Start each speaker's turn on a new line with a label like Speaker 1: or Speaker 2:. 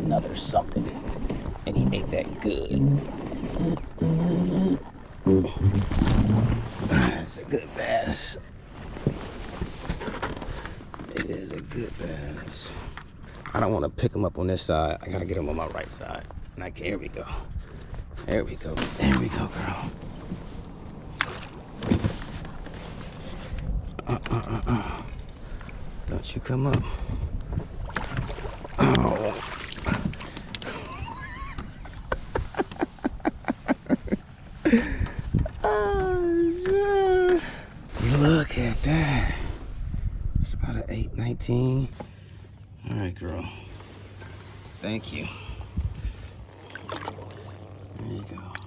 Speaker 1: another something. And he ate that good. That's a good bass. It is a good bass. I don't want to pick him up on this side. I gotta get him on my right side. And I can, here we go. There we go. There we go, girl. Don't you come up. Oh. Oh, shit. Look at that. It's about an 8-19. All right, girl. Thank you. There you go.